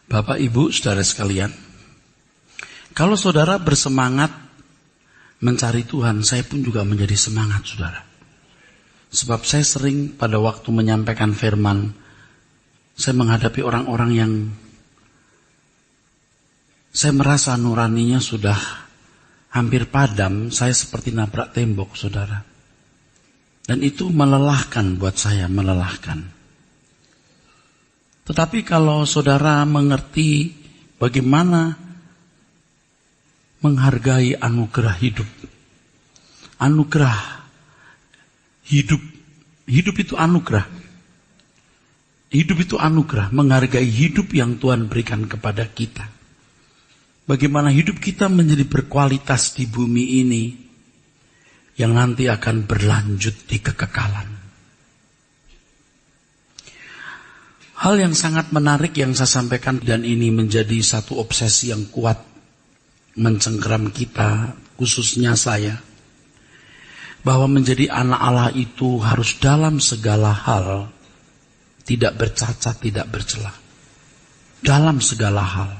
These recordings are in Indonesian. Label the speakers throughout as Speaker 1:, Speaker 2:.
Speaker 1: Bapak, Ibu, saudara sekalian, kalau saudara bersemangat mencari Tuhan, saya pun juga menjadi semangat, saudara. Sebab saya sering pada waktu menyampaikan firman, saya menghadapi orang-orang yang saya merasa nuraninya sudah hampir padam, saya seperti nabrak tembok, saudara. Dan itu melelahkan buat saya, melelahkan. Tetapi kalau saudara mengerti bagaimana menghargai anugerah hidup. Anugerah hidup. Hidup itu anugerah. Hidup itu anugerah. Menghargai hidup yang Tuhan berikan kepada kita. Bagaimana hidup kita menjadi berkualitas di bumi ini yang nanti akan berlanjut di kekekalan. Hal yang sangat menarik yang saya sampaikan, dan ini menjadi satu obsesi yang kuat mencengkeram kita, khususnya saya, bahwa menjadi anak Allah itu harus dalam segala hal tidak bercacat, tidak bercela. Dalam segala hal,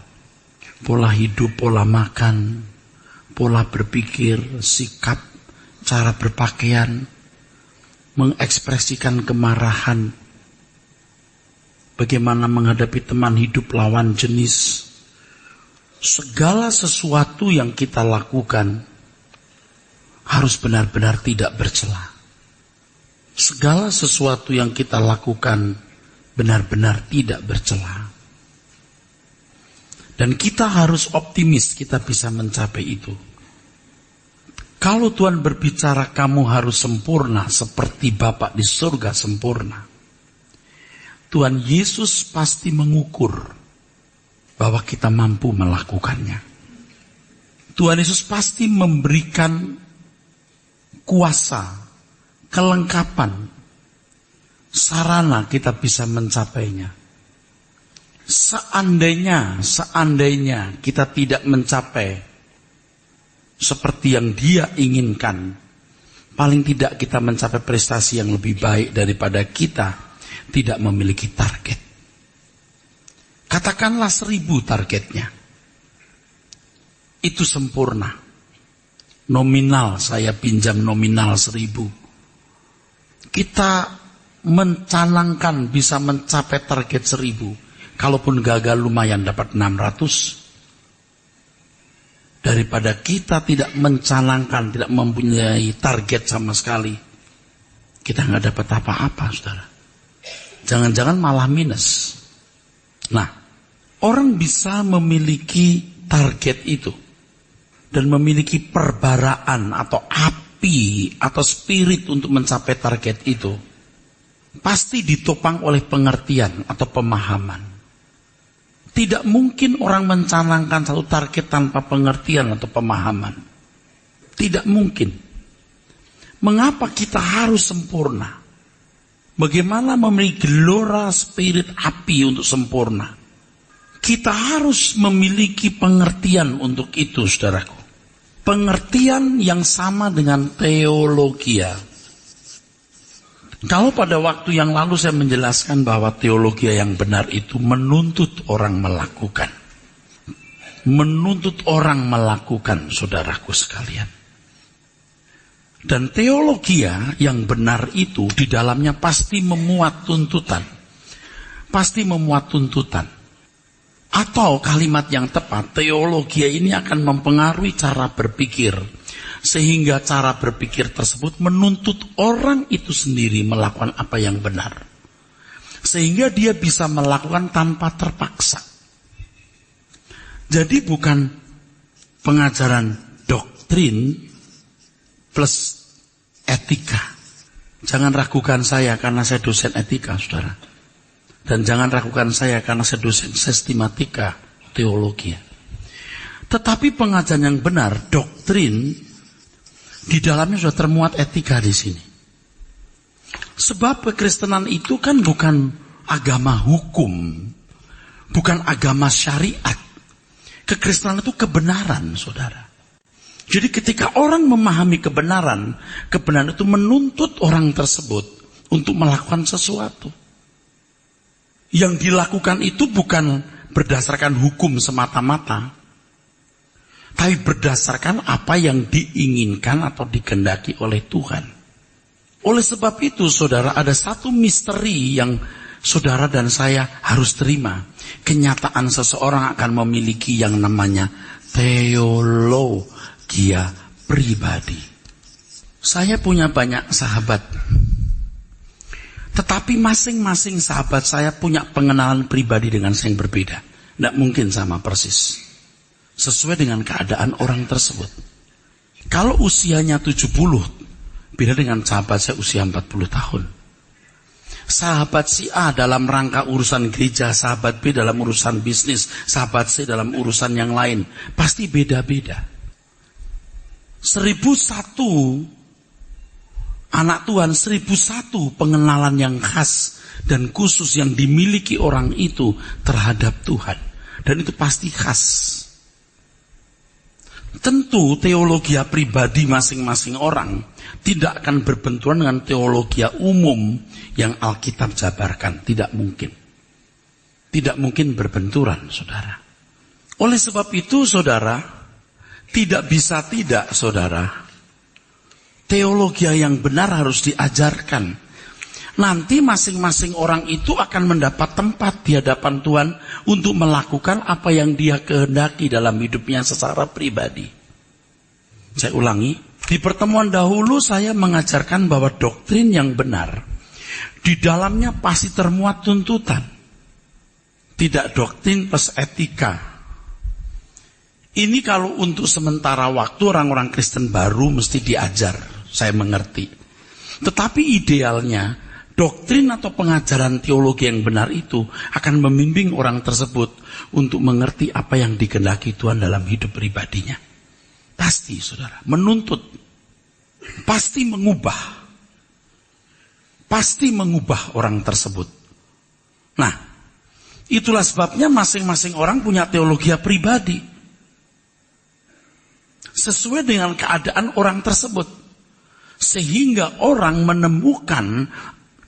Speaker 1: pola hidup, pola makan, pola berpikir, sikap, cara berpakaian, mengekspresikan kemarahan, bagaimana menghadapi teman hidup lawan jenis. Segala sesuatu yang kita lakukan harus benar-benar tidak bercela. Segala sesuatu yang kita lakukan benar-benar tidak bercela. Dan kita harus optimis kita bisa mencapai itu. Kalau Tuhan berbicara kamu harus sempurna seperti Bapa di surga sempurna, Tuhan Yesus pasti mengukur bahwa kita mampu melakukannya. Tuhan Yesus pasti memberikan kuasa, kelengkapan, sarana kita bisa mencapainya. Seandainya kita tidak mencapai seperti yang Dia inginkan, paling tidak kita mencapai prestasi yang lebih baik daripada kita tidak memiliki target. Katakanlah 1000 targetnya. Itu sempurna. Nominal, saya pinjam nominal 1000. Kita mencanangkan bisa mencapai target 1000. Kalaupun gagal lumayan dapat 600. Daripada kita tidak mencanangkan, tidak mempunyai target sama sekali. Kita nggak dapat apa-apa, saudara. Jangan-jangan malah minus. Nah, orang bisa memiliki target itu dan memiliki perbaraan atau api atau spirit untuk mencapai target itu, pasti ditopang oleh pengertian atau pemahaman. Tidak mungkin orang mencanangkan satu target tanpa pengertian atau pemahaman. Tidak mungkin. Mengapa kita harus sempurna? Bagaimana memiliki gelora spirit api untuk sempurna? Kita harus memiliki pengertian untuk itu, saudaraku. Pengertian yang sama dengan teologia. Kalau pada waktu yang lalu saya menjelaskan bahwa teologia yang benar itu menuntut orang melakukan. Menuntut orang melakukan, saudaraku sekalian. Dan teologia yang benar itu di dalamnya pasti memuat tuntutan. Pasti memuat tuntutan. Atau kalimat yang tepat, teologia ini akan mempengaruhi cara berpikir. Sehingga cara berpikir tersebut menuntut orang itu sendiri melakukan apa yang benar. Sehingga dia bisa melakukan tanpa terpaksa. Jadi bukan pengajaran doktrin plus etika. Jangan ragukan saya karena saya dosen etika, saudara. Dan jangan ragukan saya karena saya dosen sistematika teologi. Tetapi pengajaran yang benar, doktrin, di dalamnya sudah termuat etika di sini. Sebab kekristenan itu kan bukan agama hukum, bukan agama syariat. Kekristenan itu kebenaran, saudara. Jadi ketika orang memahami kebenaran, kebenaran itu menuntut orang tersebut untuk melakukan sesuatu. Yang dilakukan itu bukan berdasarkan hukum semata-mata, tapi berdasarkan apa yang diinginkan atau dikehendaki oleh Tuhan. Oleh sebab itu, saudara, ada satu misteri yang saudara dan saya harus terima. Kenyataan seseorang akan memiliki yang namanya teologia pribadi. Saya punya banyak sahabat, tetapi masing-masing sahabat saya punya pengenalan pribadi dengan saya yang berbeda. Tidak mungkin sama persis, sesuai dengan keadaan orang tersebut. Kalau usianya 70, beda dengan sahabat saya usia 40 tahun. Sahabat si A dalam rangka urusan gereja, sahabat B dalam urusan bisnis, sahabat C dalam urusan yang lain. Pasti beda-beda. 1001 anak Tuhan, 1001 pengenalan yang khas dan khusus yang dimiliki orang itu terhadap Tuhan. Dan itu pasti khas. Tentu teologi pribadi masing-masing orang tidak akan berbenturan dengan teologi umum yang Alkitab jabarkan. Tidak mungkin. Tidak mungkin berbenturan, saudara. Oleh sebab itu, saudara, tidak bisa tidak, saudara, teologi yang benar harus diajarkan. Nanti masing-masing orang itu akan mendapat tempat di hadapan Tuhan untuk melakukan apa yang dia kehendaki dalam hidupnya secara pribadi. Saya ulangi, di pertemuan dahulu saya mengajarkan bahwa doktrin yang benar, di dalamnya pasti termuat tuntutan. Tidak doktrin plus etika. Ini kalau untuk sementara waktu orang-orang Kristen baru mesti diajar, saya mengerti. Tetapi idealnya, doktrin atau pengajaran teologi yang benar itu akan membimbing orang tersebut untuk mengerti apa yang dikehendaki Tuhan dalam hidup pribadinya. Pasti, saudara, menuntut, pasti mengubah orang tersebut. Nah, itulah sebabnya masing-masing orang punya teologi pribadi sesuai dengan keadaan orang tersebut, sehingga orang menemukan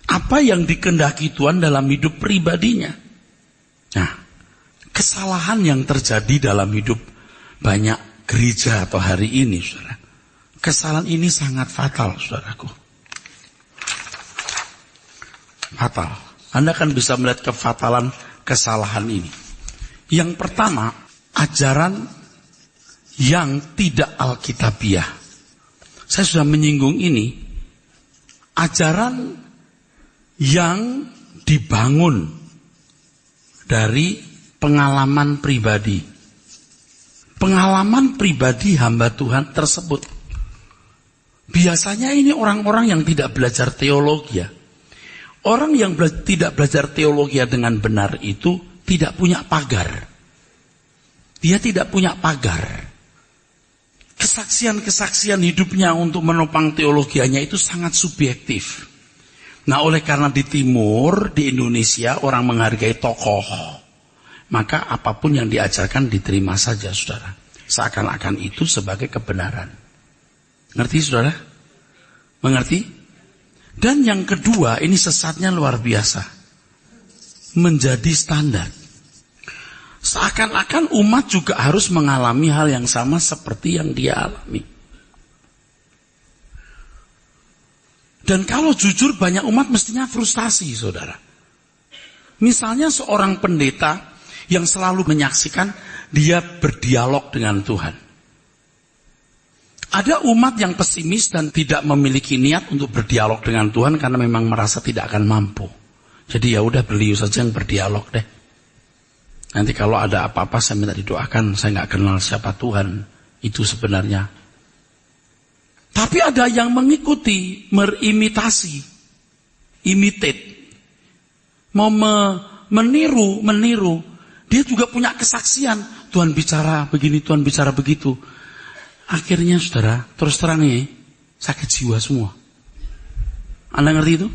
Speaker 1: apa yang dikehendaki Tuhan dalam hidup pribadinya. Nah, kesalahan yang terjadi dalam hidup banyak gereja atau hari ini, saudara, kesalahan ini sangat fatal, saudaraku. Fatal. Anda kan bisa melihat kefatalan kesalahan ini. Yang pertama, ajaran yang tidak alkitabiah. Saya sudah menyinggung ini. Ajaran yang dibangun dari pengalaman pribadi. Pengalaman pribadi hamba Tuhan tersebut. Biasanya ini orang-orang yang tidak belajar teologi. Orang yang tidak belajar teologi dengan benar itu tidak punya pagar. Dia tidak punya pagar. Kesaksian-kesaksian hidupnya untuk menopang teologianya itu sangat subjektif. Nah, oleh karena di timur, di Indonesia, orang menghargai tokoh, maka apapun yang diajarkan diterima saja, saudara. Seakan-akan itu sebagai kebenaran. Ngerti, saudara? Mengerti? Dan yang kedua, ini sesatnya luar biasa. Menjadi standar. Seakan-akan umat juga harus mengalami hal yang sama seperti yang dia alami. Dan kalau jujur, banyak umat mestinya frustasi, saudara. Misalnya seorang pendeta yang selalu menyaksikan dia berdialog dengan Tuhan. Ada umat yang pesimis dan tidak memiliki niat untuk berdialog dengan Tuhan karena memang merasa tidak akan mampu. Jadi ya udah beliau saja yang berdialog deh. Nanti kalau ada apa-apa saya minta didoakan, saya nggak kenal siapa Tuhan itu sebenarnya. Tapi ada yang mengikuti, merimitasi, imitate, mau meniru. Dia juga punya kesaksian, Tuhan bicara begini, Tuhan bicara begitu. Akhirnya, saudara, terus terang nih, sakit jiwa semua. Anda ngerti itu?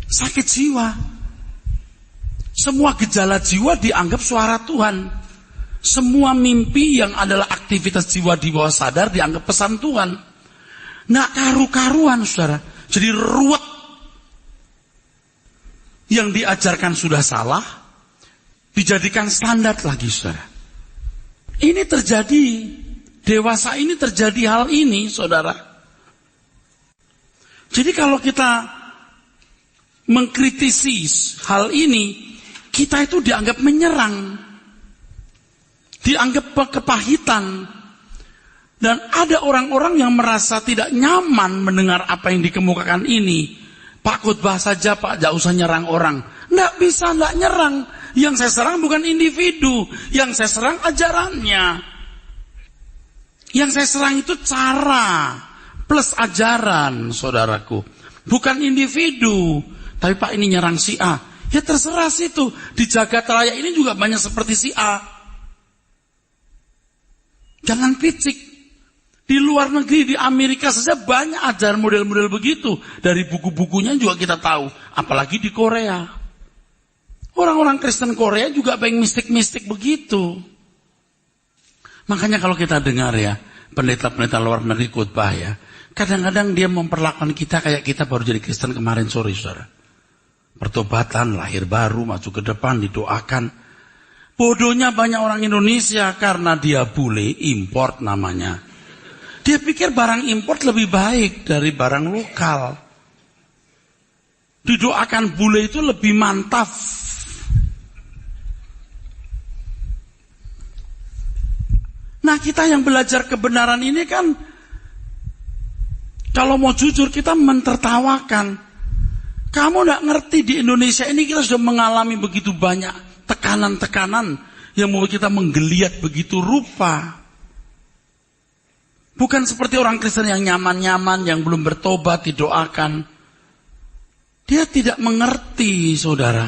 Speaker 1: Sakit jiwa. Semua gejala jiwa dianggap suara Tuhan. Semua mimpi yang adalah aktivitas jiwa di bawah sadar dianggap pesan Tuhan. Nggak karu-karuan, saudara. Jadi ruwet. Yang diajarkan sudah salah. dijadikan standar lagi, saudara. Ini terjadi, dewasa ini terjadi hal ini, saudara. Jadi kalau kita mengkritisi hal ini, kita itu dianggap menyerang, dianggap kepahitan. Dan ada orang-orang yang merasa tidak nyaman mendengar apa yang dikemukakan ini. Pak, khotbah saja Pak, gak usah nyerang orang. Nggak bisa, nggak nyerang. Yang saya serang bukan individu, yang saya serang ajarannya. Yang saya serang itu cara plus ajaran, saudaraku. Bukan individu. Tapi Pak, ini nyerang si A. Ya terserah situ. Di jagat raya ini juga banyak seperti si A. Jangan picik. Di luar negeri, di Amerika saja banyak ajaran model-model begitu. Dari buku-bukunya juga kita tahu. Apalagi di Korea. Orang-orang Kristen Korea juga pengen mistik-mistik begitu. Makanya kalau kita dengar ya, pendeta-pendeta luar negeri khotbah ya, kadang-kadang dia memperlakukan kita kayak kita baru jadi Kristen kemarin sore, saudara. Pertobatan, lahir baru, maju ke depan, didoakan. Bodohnya banyak orang Indonesia karena dia bule, import namanya. Dia pikir barang import lebih baik dari barang lokal. Didoakan bule itu lebih mantap. Nah, kita yang belajar kebenaran ini kan, kalau mau jujur kita mentertawakan. Kamu gak ngerti di Indonesia ini kita sudah mengalami begitu banyak tekanan-tekanan yang membuat kita menggeliat begitu rupa. Bukan seperti orang Kristen yang nyaman-nyaman, yang belum bertobat, didoakan. Dia tidak mengerti, saudara.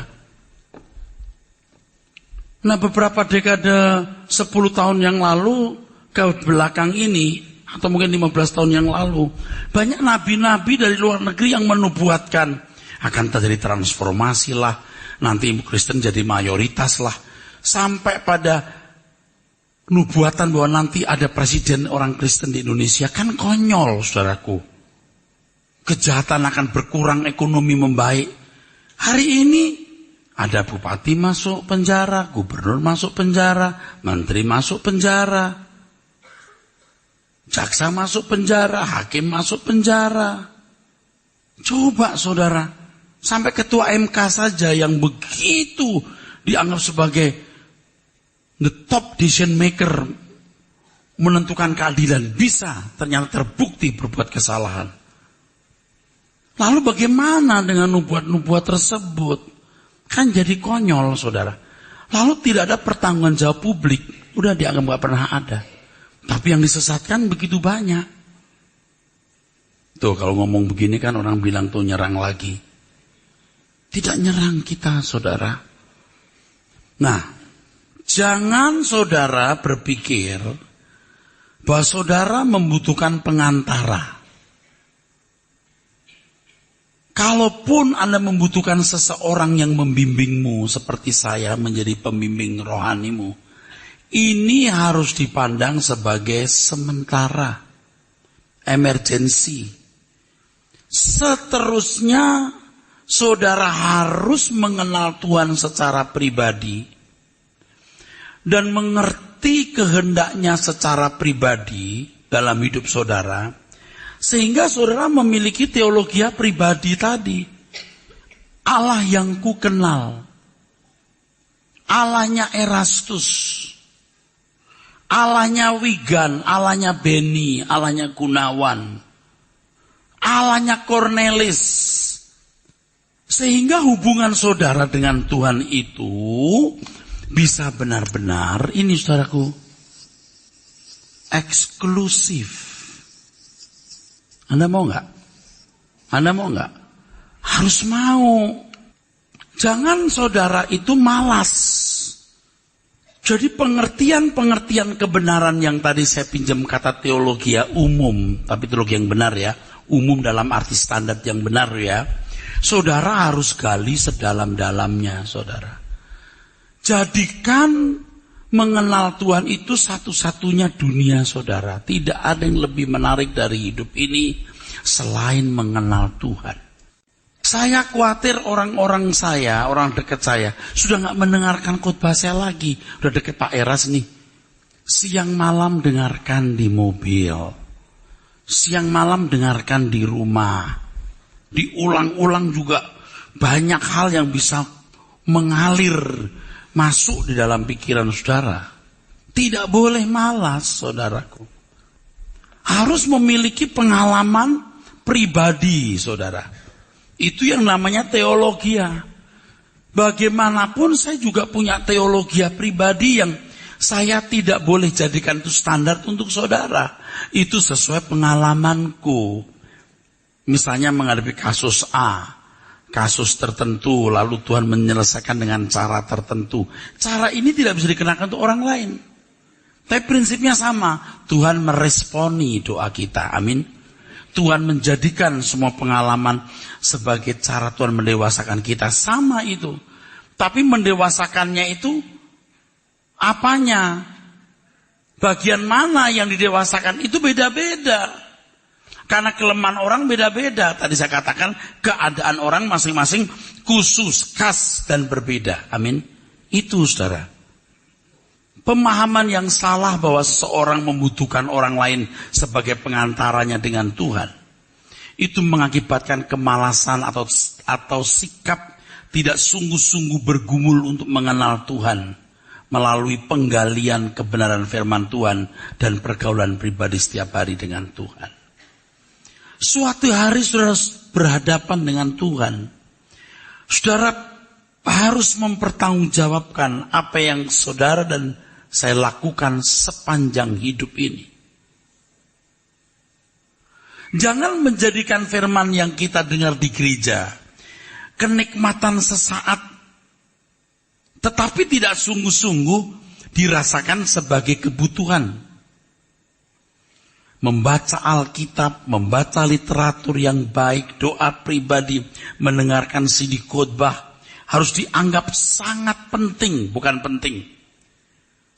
Speaker 1: Nah, beberapa dekade 10 tahun yang lalu ke belakang ini, atau mungkin 15 tahun yang lalu, banyak nabi-nabi dari luar negeri yang menubuatkan akan terjadi transformasi lah, nanti Kristen jadi mayoritas lah, sampai pada nubuatan bahwa nanti ada presiden orang Kristen di Indonesia. Kan konyol, saudaraku. Kejahatan akan berkurang, ekonomi membaik. Hari ini ada bupati masuk penjara, gubernur masuk penjara, menteri masuk penjara, jaksa masuk penjara, hakim masuk penjara. Coba saudara, sampai ketua MK saja yang begitu dianggap sebagai the top decision maker, menentukan keadilan, bisa ternyata terbukti berbuat kesalahan. Lalu bagaimana dengan nubuat-nubuat tersebut? Kan jadi konyol, saudara. Lalu tidak ada pertanggungan jawab publik. Udah dianggap gak pernah ada. Tapi yang disesatkan begitu banyak. Tuh kalau ngomong begini kan orang bilang tuh nyerang lagi. Tidak nyerang kita, saudara. Nah, jangan saudara berpikir bahwa saudara membutuhkan pengantara. Kalaupun Anda membutuhkan seseorang yang membimbingmu seperti saya menjadi pembimbing rohanimu, ini harus dipandang sebagai sementara, emergency. Seterusnya, saudara harus mengenal Tuhan secara pribadi dan mengerti kehendaknya secara pribadi dalam hidup saudara. Sehingga saudara memiliki teologi pribadi tadi. Allah yang ku kenal. Allahnya Erastus. Allahnya Wigan. Allahnya Beni. Allahnya Gunawan. Allahnya Cornelis. Sehingga hubungan saudara dengan Tuhan itu bisa benar-benar, ini saudaraku, eksklusif. Anda mau nggak? Anda mau nggak? Harus mau. Jangan saudara itu malas. Jadi pengertian-pengertian kebenaran yang tadi saya pinjam kata teologi umum, tapi teologi yang benar ya, umum dalam arti standar yang benar ya. Saudara harus gali sedalam-dalamnya, saudara. Jadikan mengenal Tuhan itu satu-satunya dunia, saudara. Tidak ada yang lebih menarik dari hidup ini selain mengenal Tuhan. Saya khawatir orang-orang saya, orang dekat saya, sudah nggak mendengarkan khotbah saya lagi. Udah deket Pak Eras nih. Siang malam dengarkan di mobil. Siang malam dengarkan di rumah. Diulang-ulang juga banyak hal yang bisa mengalir masuk di dalam pikiran saudara. Tidak boleh malas, saudaraku. Harus memiliki pengalaman pribadi, saudara. Itu yang namanya teologia. Bagaimanapun saya juga punya teologia pribadi yang saya tidak boleh jadikan itu standar untuk saudara. Itu sesuai pengalamanku. Misalnya menghadapi kasus A, kasus tertentu, lalu Tuhan menyelesaikan dengan cara tertentu. Cara ini tidak bisa dikenakan untuk orang lain. Tapi prinsipnya sama. Tuhan meresponi doa kita. Amin. Tuhan menjadikan semua pengalaman sebagai cara Tuhan mendewasakan kita. Sama itu. Tapi mendewasakannya itu apanya? Bagian mana yang didewasakan itu beda-beda. Karena kelemahan orang beda-beda. Tadi saya katakan keadaan orang masing-masing khusus, khas dan berbeda. Amin. Itu saudara. Pemahaman yang salah bahwa seseorang membutuhkan orang lain sebagai pengantaranya dengan Tuhan. Itu mengakibatkan kemalasan atau sikap tidak sungguh-sungguh bergumul untuk mengenal Tuhan. Melalui penggalian kebenaran firman Tuhan dan pergaulan pribadi setiap hari dengan Tuhan. Suatu hari saudara berhadapan dengan Tuhan. Saudara harus mempertanggungjawabkan apa yang saudara dan saya lakukan sepanjang hidup ini. Jangan menjadikan firman yang kita dengar di gereja kenikmatan sesaat, tetapi tidak sungguh-sungguh dirasakan sebagai kebutuhan. Membaca Alkitab, membaca literatur yang baik, doa pribadi, mendengarkan CD khotbah harus dianggap sangat penting, bukan penting.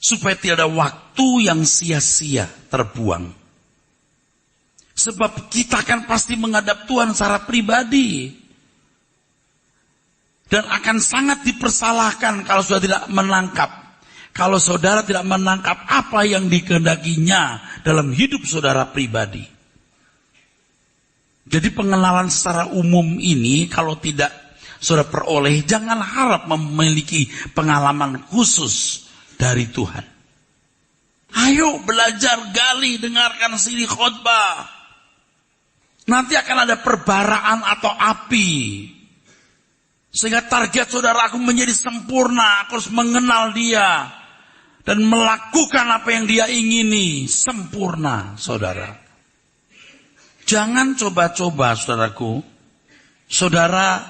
Speaker 1: Supaya tidak ada waktu yang sia-sia terbuang. Sebab kita akan pasti menghadap Tuhan secara pribadi. Dan akan sangat dipersalahkan kalau sudah tidak menangkap. Kalau saudara tidak menangkap apa yang dikehendakinya dalam hidup saudara pribadi. Jadi pengenalan secara umum ini kalau tidak saudara peroleh, jangan harap memiliki pengalaman khusus dari Tuhan. Ayo belajar, gali, dengarkan CD khotbah. Nanti akan ada perbaraan atau api. Sehingga target saudara aku menjadi sempurna. Aku harus mengenal dia. Dan melakukan apa yang dia ingini. Sempurna, saudara. Jangan coba-coba, saudaraku. Saudara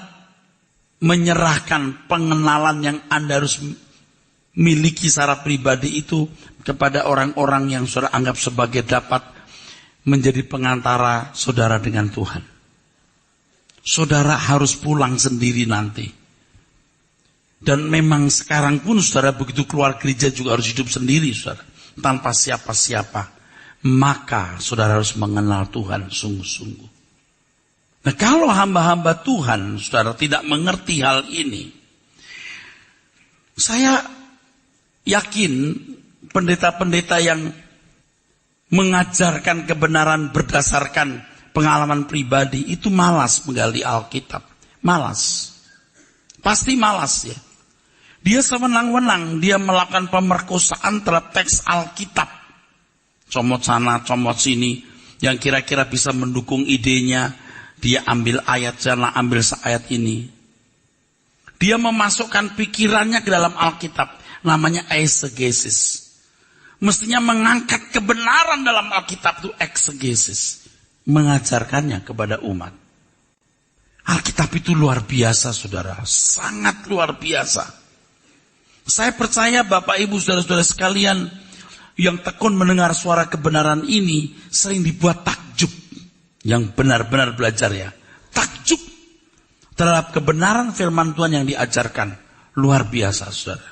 Speaker 1: menyerahkan pengenalan yang Anda harus miliki secara pribadi itu kepada orang-orang yang saudara anggap sebagai dapat menjadi pengantara saudara dengan Tuhan. Saudara harus pulang sendiri nanti. Dan memang sekarang pun saudara begitu keluar gereja juga harus hidup sendiri, saudara. Tanpa siapa-siapa. Maka saudara harus mengenal Tuhan sungguh-sungguh. Nah kalau hamba-hamba Tuhan, saudara tidak mengerti hal ini. Saya yakin pendeta-pendeta yang mengajarkan kebenaran berdasarkan pengalaman pribadi itu malas menggali Alkitab. Malas. Pasti malas ya. Dia sewenang-wenang, dia melakukan pemerkosaan terhadap teks Alkitab. Comot sana, comot sini, yang kira-kira bisa mendukung idenya, dia ambil ayat sana, ambil seayat ini. Dia memasukkan pikirannya ke dalam Alkitab. Namanya eisegesis. Mestinya mengangkat kebenaran dalam Alkitab itu eksegesis. Mengajarkannya kepada umat. Alkitab itu luar biasa, saudara. Sangat luar biasa. Saya percaya Bapak Ibu saudara-saudara sekalian yang tekun mendengar suara kebenaran ini sering dibuat takjub. Yang benar-benar belajar ya. Takjub terhadap kebenaran firman Tuhan yang diajarkan. Luar biasa, saudara.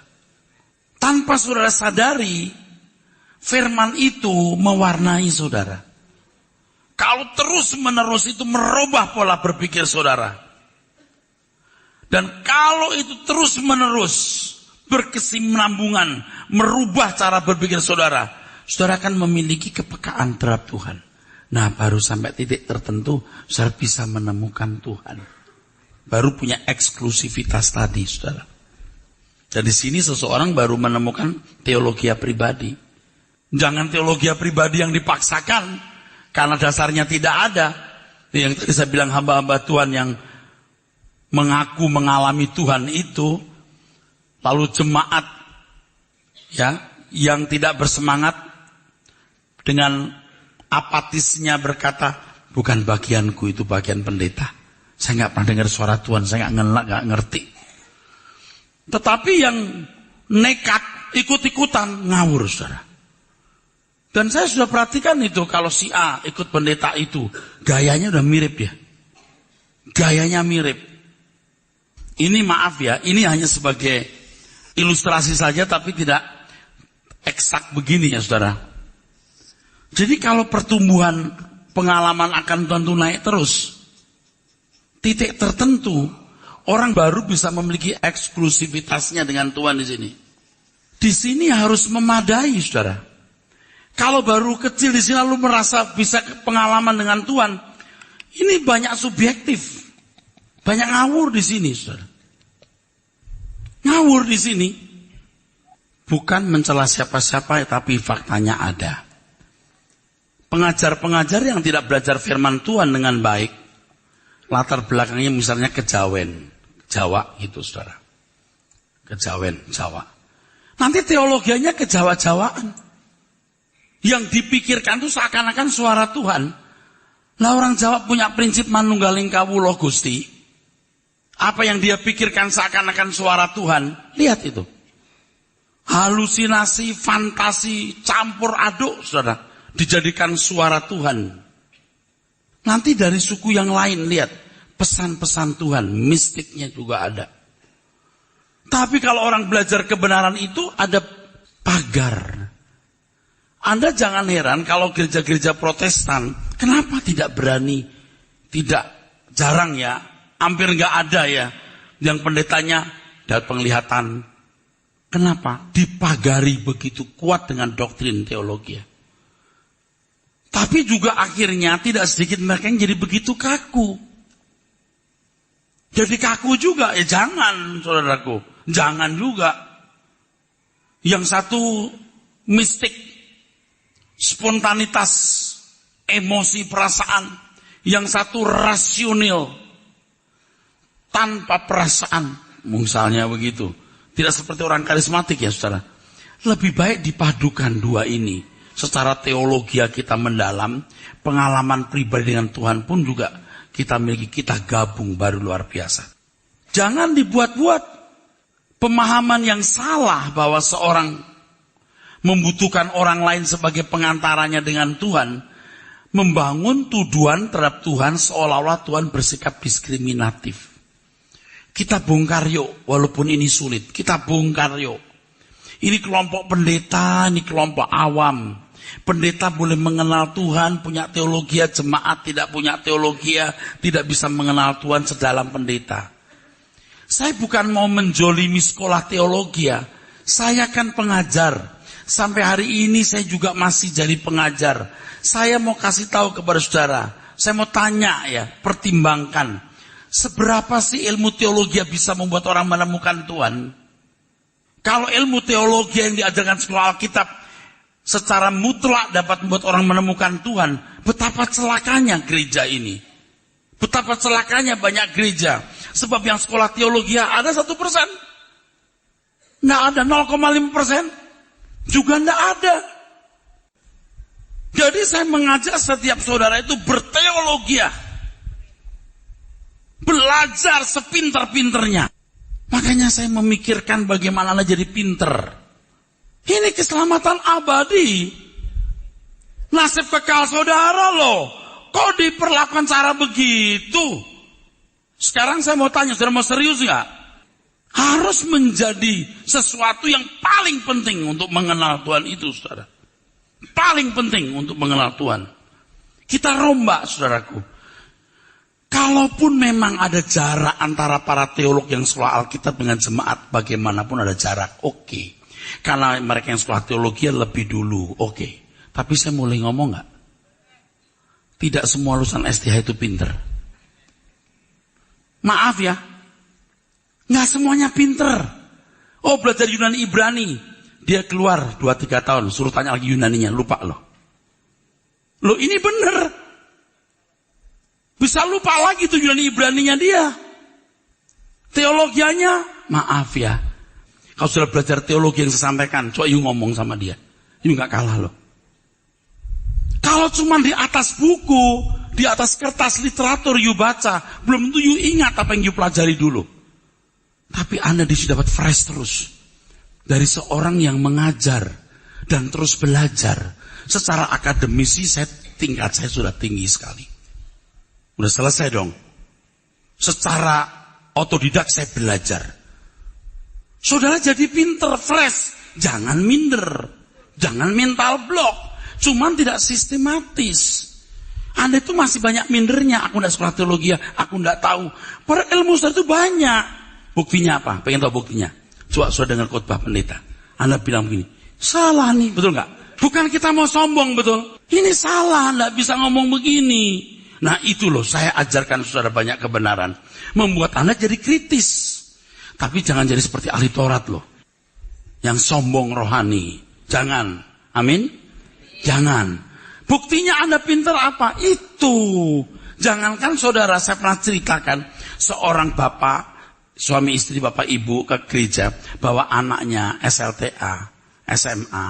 Speaker 1: Tanpa saudara sadari, firman itu mewarnai saudara. Kalau terus-menerus itu merubah pola berpikir saudara. Dan kalau itu terus-menerus berkesinambungan, merubah cara berpikir saudara, saudara akan memiliki kepekaan terhadap Tuhan. Nah, baru sampai titik tertentu, saudara bisa menemukan Tuhan. Baru punya eksklusivitas tadi, saudara. Dan di sini seseorang baru menemukan teologia pribadi. Jangan teologia pribadi yang dipaksakan, karena dasarnya tidak ada. Yang tadi saya bilang hamba-hamba Tuhan yang mengaku mengalami Tuhan itu, lalu jemaat ya yang tidak bersemangat dengan apatisnya berkata, bukan bagianku, itu bagian pendeta. Saya nggak pernah dengar suara Tuhan, saya nggak ngerti. Tetapi yang nekat ikut-ikutan ngawur, saudara. Dan saya sudah perhatikan itu, kalau si A ikut pendeta itu, gayanya udah mirip ya. Gayanya mirip. Ini maaf ya, ini hanya sebagai ilustrasi saja, tapi tidak eksak begini ya saudara. Jadi kalau pertumbuhan pengalaman akan Tuhan itu naik terus, titik tertentu, orang baru bisa memiliki eksklusivitasnya dengan Tuhan di sini. Di sini harus memadai saudara. Kalau baru kecil di sini lalu merasa bisa pengalaman dengan Tuhan, ini banyak subjektif. Banyak ngawur di sini, saudara. Ngawur di sini. Bukan mencela siapa-siapa, tapi faktanya ada. Pengajar-pengajar yang tidak belajar firman Tuhan dengan baik, latar belakangnya misalnya kejawen, Jawa gitu, saudara. Kejawen, Jawa. Nanti teologianya kejawa-jawaan. Yang dipikirkan itu seakan-akan suara Tuhan. Lah orang Jawa punya prinsip manunggaling kawula Gusti. Apa yang dia pikirkan seakan-akan suara Tuhan. Lihat itu. Halusinasi, fantasi, campur aduk, saudara. Dijadikan suara Tuhan. Nanti dari suku yang lain, lihat. Pesan-pesan Tuhan, mistiknya juga ada. Tapi kalau orang belajar kebenaran itu, ada pagar. Anda jangan heran kalau gereja-gereja Protestan, kenapa tidak berani, tidak jarang ya, hampir nggak ada ya, yang pendetanya dari penglihatan. Kenapa? Dipagari begitu kuat dengan doktrin teologi. Tapi juga akhirnya tidak sedikit mereka yang jadi begitu kaku. Jadi kaku juga, ya jangan saudaraku, jangan juga. Yang satu mistik, spontanitas, emosi, perasaan. Yang satu rasional, tanpa perasaan. Misalnya begitu. Tidak seperti orang karismatik ya saudara. Lebih baik dipadukan dua ini. Secara teologi kita mendalam, pengalaman pribadi dengan Tuhan pun juga kita miliki, kita gabung baru luar biasa. Jangan dibuat-buat pemahaman yang salah bahwa seorang membutuhkan orang lain sebagai pengantaranya dengan Tuhan, membangun tuduhan terhadap Tuhan seolah-olah Tuhan bersikap diskriminatif. Kita bongkar yuk, walaupun ini sulit, kita bongkar yuk. Ini kelompok pendeta, ini kelompok awam. Pendeta boleh mengenal Tuhan, punya teologi, jemaat tidak punya teologi, tidak bisa mengenal Tuhan sedalam pendeta. Saya bukan mau menjolimi sekolah teologi, saya kan pengajar. Sampai hari ini saya juga masih jadi pengajar. Saya mau kasih tahu kepada saudara, saya mau tanya ya, pertimbangkan. Seberapa sih ilmu teologi bisa membuat orang menemukan Tuhan? Kalau ilmu teologi yang diajarkan sekolah Alkitab secara mutlak dapat membuat orang menemukan Tuhan, betapa celakanya gereja ini. Betapa celakanya banyak gereja. Sebab yang sekolah teologi ada 1%. Nggak ada 0,5%. Juga nggak ada. Jadi saya mengajak setiap saudara itu berteologi. Belajar sepinter-pinternya. Makanya saya memikirkan bagaimana Anda jadi pinter. Ini keselamatan abadi. Nasib kekal saudara loh. Kok diperlakukan cara begitu? Sekarang saya mau tanya, saudara mau serius nggak? Harus menjadi sesuatu yang paling penting untuk mengenal Tuhan itu, saudara. Paling penting untuk mengenal Tuhan. Kita rombak, saudaraku. Kalaupun memang ada jarak antara para teolog yang sekolah Alkitab dengan jemaat, bagaimanapun ada jarak, oke. Karena mereka yang sekolah teologi lebih dulu, oke. Tapi saya mulai ngomong nggak? Tidak semua lulusan STH itu pinter. Maaf ya, nggak semuanya pinter. Oh, belajar Yunani Ibrani, dia keluar 2-3 tahun, suruh tanya lagi Yunaninya, lupa loh. Loh ini bener. Bisa lupa lagi tuh Yunani Ibraninya dia. Teologianya, maaf ya. Kalau sudah belajar teologi yang saya sampaikan, coba you ngomong sama dia. You gak kalah loh. Kalau cuma di atas buku, di atas kertas literatur you baca, belum tentu you ingat apa yang you pelajari dulu. Tapi Anda disitu dapat fresh terus. Dari seorang yang mengajar dan terus belajar. Secara akademisi tingkat saya sudah tinggi sekali. Udah selesai dong. Secara otodidak saya belajar. Saudara jadi pinter, fresh. Jangan minder. Jangan mental block. Cuman tidak sistematis. Anda itu masih banyak mindernya. Aku enggak sekolah teologi, aku enggak tahu. Para ilmu saudara itu banyak. Buktinya apa? Pengen tahu buktinya? Coba saudara dengar khotbah pendeta. Anda bilang begini, salah nih, betul enggak? Bukan kita mau sombong, betul? Ini salah, enggak bisa ngomong begini. Nah itu loh, saya ajarkan saudara banyak kebenaran. Membuat Anda jadi kritis. Tapi jangan jadi seperti ahli Taurat loh. Yang sombong rohani. Jangan. Amin? Jangan. Buktinya Anda pintar apa? Itu. Jangankan saudara, saya pernah ceritakan. Seorang bapak, suami istri bapak ibu ke gereja. Bawa anaknya SLTA, SMA.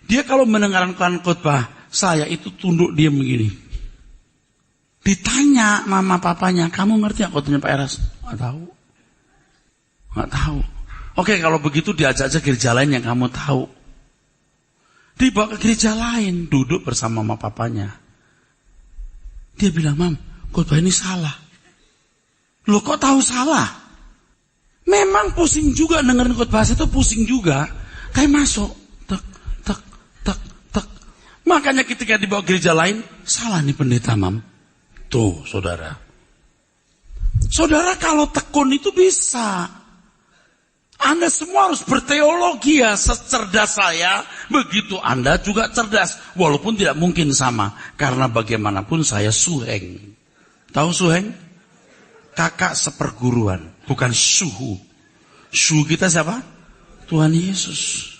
Speaker 1: Dia kalau mendengarkan khotbah, saya itu tunduk diam begini. Ditanya mama papanya, kamu ngerti gak khotbahnya Pak Eras? Gak tahu. Gak tahu. Oke, kalau begitu diajak aja gereja lain yang kamu tahu. Dibawa ke gereja lain, duduk bersama mama papanya. Dia bilang, Mam, khotbah ini salah. Loh kok tahu salah? Memang pusing juga dengerin khotbah itu, pusing juga. Kayak masuk, tek, tek, tek, tek. Makanya ketika dibawa ke gereja lain, salah nih pendeta, Mam. Tuh, saudara. Saudara kalau tekun itu bisa. Anda semua harus berteologi ya. Secerdas saya, begitu Anda juga cerdas. Walaupun tidak mungkin sama. Karena bagaimanapun saya suheng. Tahu suheng? Kakak seperguruan. Bukan suhu. Suhu kita siapa? Tuhan Yesus.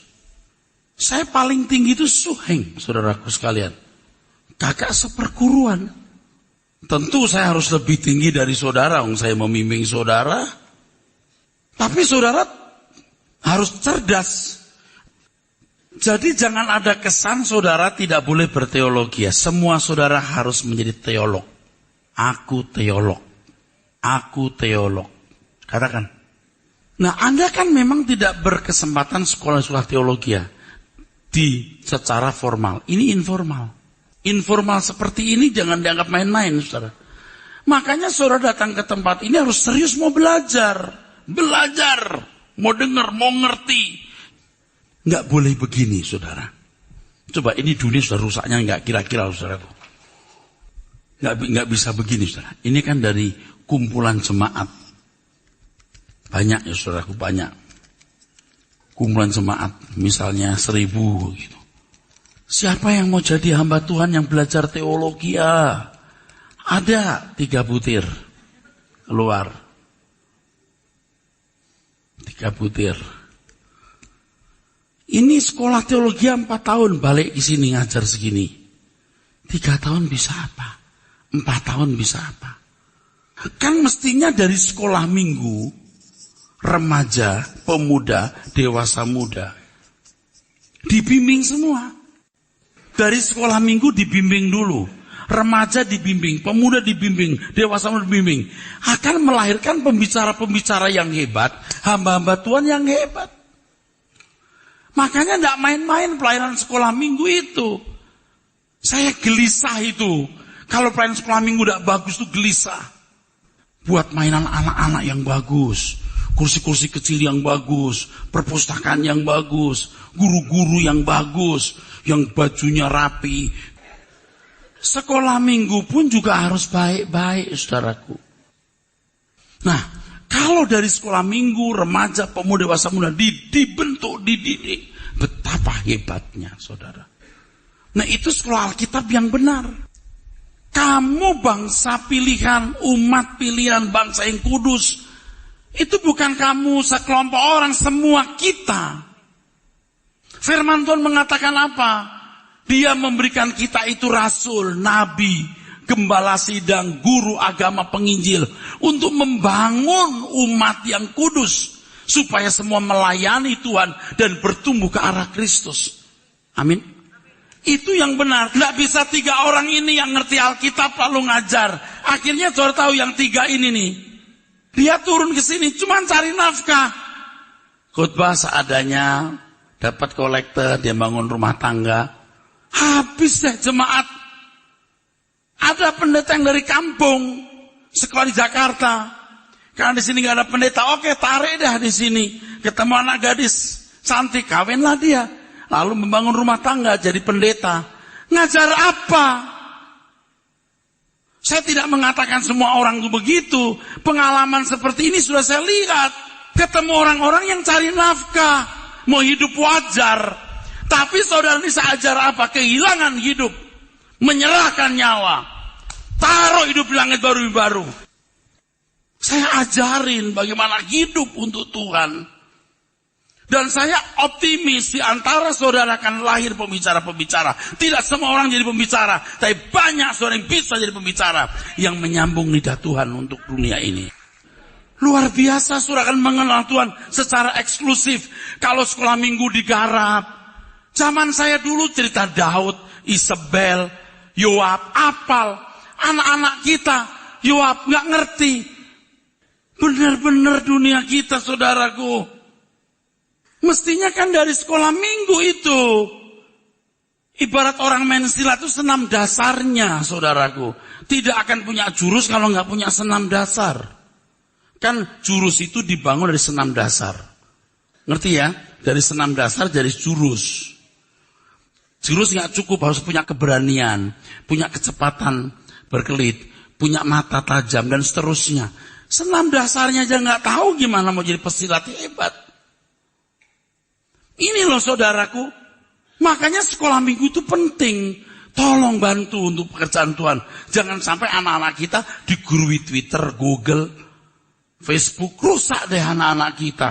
Speaker 1: Saya paling tinggi itu suheng, saudaraku sekalian. Kakak seperguruan. Tentu saya harus lebih tinggi dari saudara, saya membimbing saudara. Tapi saudara harus cerdas. Jadi jangan ada kesan saudara tidak boleh berteologi. Semua saudara harus menjadi teolog. Aku teolog. Aku teolog. Katakan. Nah Anda kan memang tidak berkesempatan sekolah teologi ya. Secara formal. Ini informal. Informal seperti ini jangan dianggap main-main, saudara. Makanya saudara datang ke tempat ini harus serius mau belajar. Belajar. Mau dengar, mau ngerti. Nggak boleh begini, saudara. Coba ini dunia sudah rusaknya nggak kira-kira, saudara. Nggak bisa begini, saudara. Ini kan dari kumpulan jemaat. Banyak ya, saudaraku, banyak. Kumpulan jemaat, misalnya 1000 gitu. Siapa yang mau jadi hamba Tuhan yang belajar teologi ya? Ada 3 butir keluar. 3 butir. Ini sekolah teologi 4 tahun balik ke sini ngajar segini. 3 tahun bisa apa? 4 tahun bisa apa? Kan mestinya dari sekolah minggu, remaja, pemuda, dewasa muda, dibimbing semua. Dari sekolah minggu dibimbing dulu. Remaja dibimbing, pemuda dibimbing, dewasa muda dibimbing. Akan melahirkan pembicara-pembicara yang hebat, hamba-hamba Tuhan yang hebat. Makanya tidak main-main pelayanan sekolah minggu itu. Saya gelisah itu. Kalau pelayanan sekolah minggu tidak bagus itu gelisah. Buat mainan anak-anak yang bagus. Kursi-kursi kecil yang bagus, perpustakaan yang bagus, guru-guru yang bagus, yang bajunya rapi. Sekolah minggu pun juga harus baik-baik, saudaraku. Nah, kalau dari sekolah minggu, remaja, pemuda, dewasa, muda dibentuk, dididik, betapa hebatnya, saudara. Nah, itu sekolah Alkitab yang benar. Kamu bangsa pilihan, umat pilihan, bangsa yang kudus. Itu bukan kamu sekelompok orang, semua kita. Firman Tuhan mengatakan apa? Dia memberikan kita itu rasul, nabi, gembala sidang, guru agama, penginjil. Untuk membangun umat yang kudus. Supaya semua melayani Tuhan dan bertumbuh ke arah Kristus. Amin. Itu yang benar. Tidak bisa 3 orang ini yang ngerti Alkitab lalu ngajar. Akhirnya saudara tahu yang 3 ini nih. Dia turun ke sini cuma cari nafkah. Khotbah seadanya, dapat kolektor, dia bangun rumah tangga. Habis deh jemaat. Ada pendeta yang dari kampung, sekolah di Jakarta. Karena di sini nggak ada pendeta, oke tarik dah di sini. Ketemu anak gadis cantik, kawinlah dia. Lalu membangun rumah tangga, jadi pendeta. Ngajar apa? Saya tidak mengatakan semua orang itu begitu. Pengalaman seperti ini sudah saya lihat. Ketemu orang-orang yang cari nafkah, mau hidup wajar. Tapi saudara ini saya ajar apa? Kehilangan hidup. Menyerahkan nyawa. Taruh hidup di langit baru. Saya ajarin bagaimana hidup untuk Tuhan. Dan saya optimis di antara saudara akan lahir pembicara-pembicara. Tidak semua orang jadi pembicara. Tapi banyak saudara yang bisa jadi pembicara. Yang menyambung lidah Tuhan untuk dunia ini. Luar biasa saudara akan mengenal Tuhan secara eksklusif. Kalau sekolah minggu digarap. Zaman saya dulu cerita Daud, Isabel, Yoab, apal. Anak-anak kita, Yoab gak ngerti. Benar-benar dunia kita, saudaraku. Mestinya kan dari sekolah minggu itu. Ibarat orang main silat itu senam dasarnya, saudaraku. Tidak akan punya jurus kalau gak punya senam dasar. Kan jurus itu dibangun dari senam dasar. Ngerti ya? Dari senam dasar jadi jurus. Jurus nggak cukup, harus punya keberanian, punya kecepatan berkelit, punya mata tajam dan seterusnya. Senam dasarnya aja nggak tahu gimana mau jadi pesilat hebat. Ini loh saudaraku, makanya sekolah minggu itu penting. Tolong bantu untuk pekerjaan Tuhan. Jangan sampai anak-anak kita digurui Twitter, Google, Facebook, rusak deh anak-anak kita.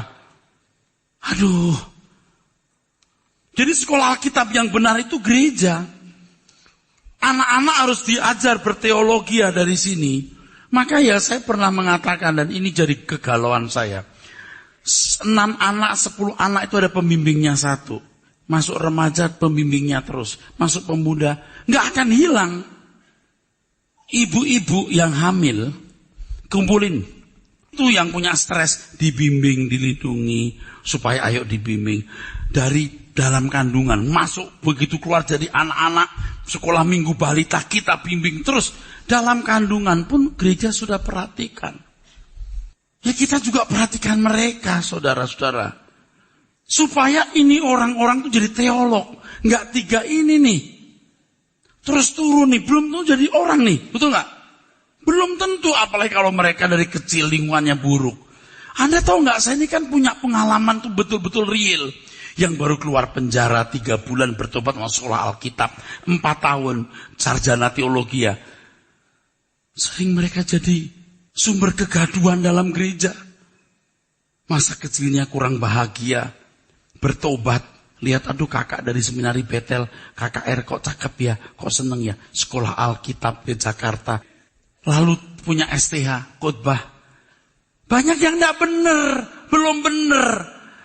Speaker 1: Aduh. Jadi sekolah Alkitab yang benar itu gereja. Anak-anak harus diajar berteologi dari sini. Maka ya saya pernah mengatakan, dan ini jadi kegalauan saya. 6 anak, 10 anak itu ada pembimbingnya 1. Masuk remaja, pembimbingnya terus. Masuk pemuda, nggak akan hilang. Ibu-ibu yang hamil, kumpulin. Itu yang punya stres, dibimbing, dilindungi. Supaya ayo dibimbing. Dari dalam kandungan, masuk begitu keluar jadi anak-anak, sekolah minggu balita kita bimbing terus. Dalam kandungan pun gereja sudah perhatikan. Ya kita juga perhatikan mereka, saudara-saudara. Supaya ini orang-orang tuh jadi teolog. Nggak 3 ini nih. Terus turun nih, belum tentu jadi orang nih, betul nggak? Belum tentu, apalagi kalau mereka dari kecil lingkungannya buruk. Anda tahu nggak, saya ini kan punya pengalaman tuh betul-betul real. Yang baru keluar penjara 3 bulan bertobat masuk sekolah Alkitab 4 tahun sarjana teologi ya. Sering mereka jadi sumber kegaduhan dalam gereja. Masa kecilnya kurang bahagia, bertobat, lihat aduh kakak dari seminari Betel, kakak R kok cakep ya, kok seneng ya, sekolah Alkitab di Jakarta. Lalu punya STH, khotbah. Banyak yang tidak benar, belum benar.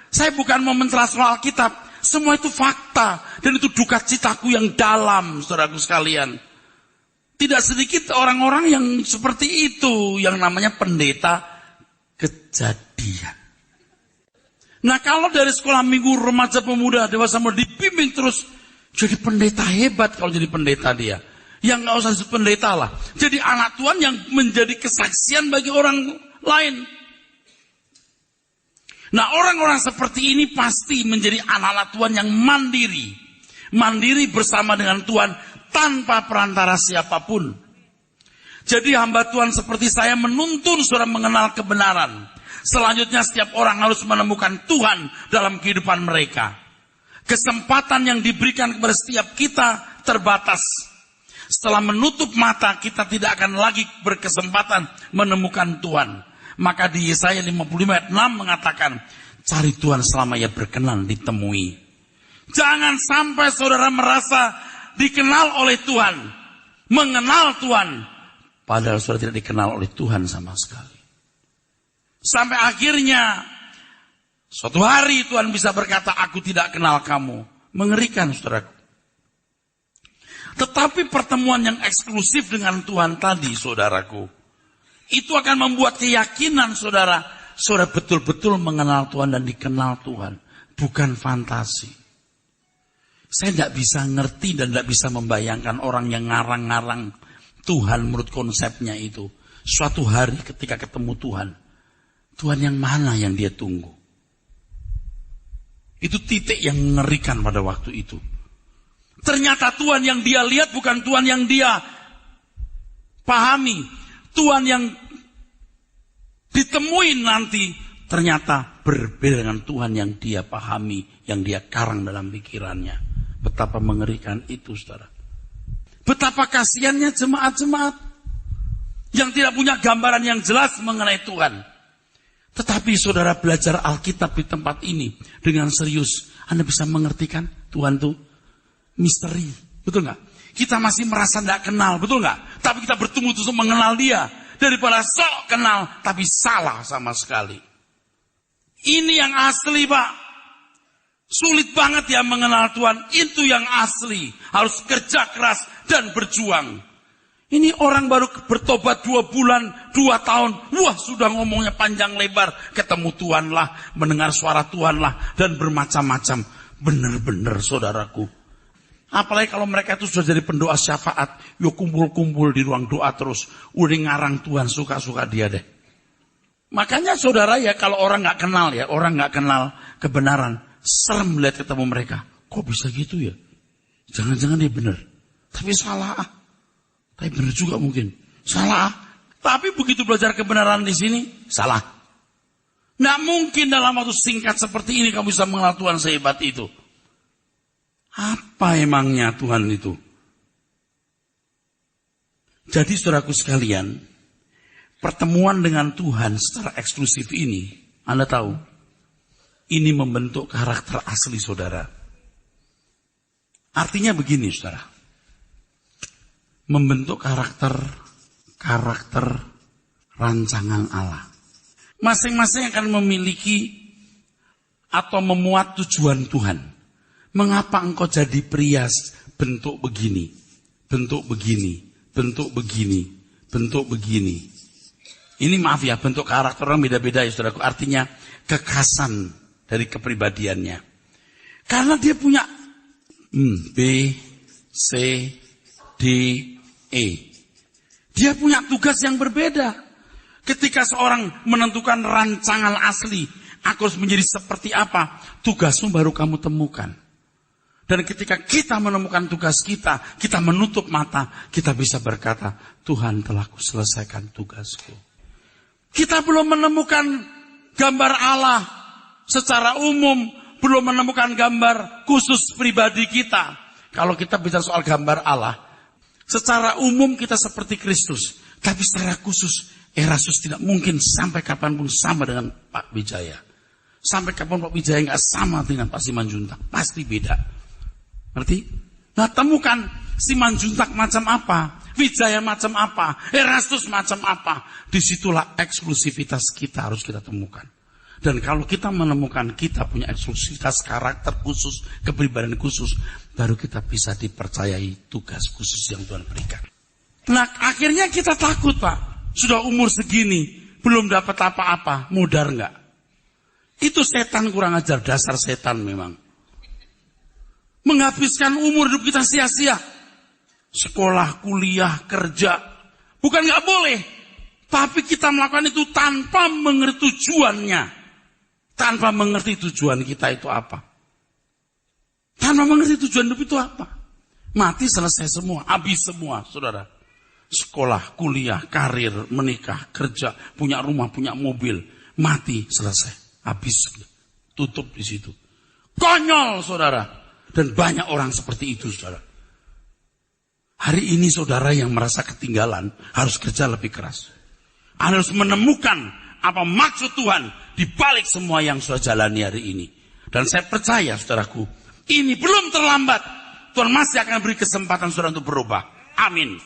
Speaker 1: Saya bukan mau mencela soal Alkitab. Semua itu fakta. Dan itu duka citaku yang dalam, saudaraku sekalian. Tidak sedikit orang-orang yang seperti itu. Yang namanya pendeta kejadian. Nah kalau dari sekolah minggu, remaja, pemuda, dewasa muda dibimbing terus. Jadi pendeta hebat kalau jadi pendeta dia. Yang gak usah disebut pendeta lah. Jadi anak Tuhan yang menjadi kesaksian bagi orang lain. Nah orang-orang seperti ini pasti menjadi anak-anak Tuhan yang mandiri. Mandiri bersama dengan Tuhan tanpa perantara siapapun. Jadi hamba Tuhan seperti saya menuntun saudara mengenal kebenaran. Selanjutnya setiap orang harus menemukan Tuhan dalam kehidupan mereka. Kesempatan yang diberikan kepada setiap kita terbatas. Setelah menutup mata, kita tidak akan lagi berkesempatan menemukan Tuhan. Maka di Yesaya 55 ayat 6 mengatakan, cari Tuhan selama ia berkenan ditemui. Jangan sampai saudara merasa dikenal oleh Tuhan, mengenal Tuhan, padahal saudara tidak dikenal oleh Tuhan sama sekali. Sampai akhirnya suatu hari Tuhan bisa berkata, aku tidak kenal kamu. Mengerikan saudaraku. Tetapi pertemuan yang eksklusif dengan Tuhan tadi saudaraku, itu akan membuat keyakinan saudara betul-betul mengenal Tuhan dan dikenal Tuhan. Bukan fantasi. Saya tidak bisa ngerti dan tidak bisa membayangkan orang yang ngarang-ngarang Tuhan menurut konsepnya itu. Suatu hari ketika ketemu Tuhan, Tuhan yang mana yang dia tunggu? Itu titik yang mengerikan pada waktu itu. Ternyata Tuhan yang dia lihat bukan Tuhan yang dia pahami. Tuhan yang ditemui nanti ternyata berbeda dengan Tuhan yang dia pahami, yang dia karang dalam pikirannya. Betapa mengerikan itu, saudara. Betapa kasihannya jemaat-jemaat yang tidak punya gambaran yang jelas mengenai Tuhan. Tetapi saudara belajar Alkitab di tempat ini dengan serius, Anda bisa mengertikan Tuhan itu misteri, betul nggak? Kita masih merasa tidak kenal, betul nggak? Tapi kita bertemu untuk mengenal dia. Daripada sok kenal, tapi salah sama sekali. Ini yang asli, Pak. Sulit banget ya mengenal Tuhan. Itu yang asli. Harus kerja keras dan berjuang. Ini orang baru bertobat 2 bulan, 2 tahun. Wah, sudah ngomongnya panjang lebar. Ketemu Tuhan lah, mendengar suara Tuhan lah, dan bermacam-macam. Benar-benar saudaraku. Apalagi kalau mereka itu sudah jadi pendoa syafaat. Yuk kumpul-kumpul di ruang doa terus. Udah ngarang Tuhan, suka-suka dia deh. Makanya saudara ya, kalau orang gak kenal ya, orang gak kenal kebenaran, serem lihat ketemu mereka. Kok bisa gitu ya? Jangan-jangan dia benar. Tapi salah. Tapi benar juga mungkin. Salah. Tapi begitu belajar kebenaran di sini, salah. Nggak mungkin dalam waktu singkat seperti ini kamu bisa mengenal Tuhan sehebat itu. Apa emangnya Tuhan itu? Jadi saudaraku sekalian, pertemuan dengan Tuhan secara eksklusif ini, Anda tahu, ini membentuk karakter asli saudara. Artinya begini saudara, membentuk karakter rancangan Allah. Masing-masing akan memiliki atau memuat tujuan Tuhan. Mengapa engkau jadi pria bentuk begini, bentuk begini, bentuk begini, bentuk begini. Ini maaf ya, bentuk karakter orang beda-beda ya saudaraku. Artinya kekhasan dari kepribadiannya. Karena dia punya B, C, D, E. Dia punya tugas yang berbeda. Ketika seorang menentukan rancangan asli, aku harus menjadi seperti apa, tugasmu baru kamu temukan. Dan ketika kita menemukan tugas kita, kita menutup mata, kita bisa berkata, Tuhan telah kuselesaikan tugasku. Kita belum menemukan gambar Allah secara umum, belum menemukan gambar khusus pribadi kita. Kalau kita bicara soal gambar Allah, secara umum kita seperti Kristus, tapi secara khusus Erastus tidak mungkin sampai kapanpun sama dengan Pak Wijaya. Sampai kapan Pak Wijaya nggak sama dengan Pak Simanjuntak, pasti beda. Ngerti? Nah, temukan Simanjuntak macam apa, Wijaya macam apa, Erastus macam apa. Disitulah eksklusivitas kita harus kita temukan. Dan kalau kita menemukan kita punya eksklusivitas karakter khusus, kepribadian khusus, baru kita bisa dipercayai tugas khusus yang Tuhan berikan. Nah, akhirnya kita takut, Pak. Sudah umur segini, belum dapat apa-apa, mudar enggak? Itu setan kurang ajar, dasar setan memang. Menghabiskan umur hidup kita sia-sia. Sekolah, kuliah, kerja. Bukan nggak boleh. Tapi kita melakukan itu tanpa mengerti tujuannya. Tanpa mengerti tujuan kita itu apa. Tanpa mengerti tujuan hidup itu apa. Mati selesai semua, habis semua, saudara. Sekolah, kuliah, karir, menikah, kerja, punya rumah, punya mobil. Mati, selesai. Habis. Tutup di situ. Konyol, saudara. Dan banyak orang seperti itu, saudara. Hari ini saudara yang merasa ketinggalan harus kerja lebih keras. Harus menemukan apa maksud Tuhan di balik semua yang sudah jalani hari ini. Dan saya percaya, saudaraku, ini belum terlambat. Tuhan masih akan beri kesempatan saudara untuk berubah. Amin.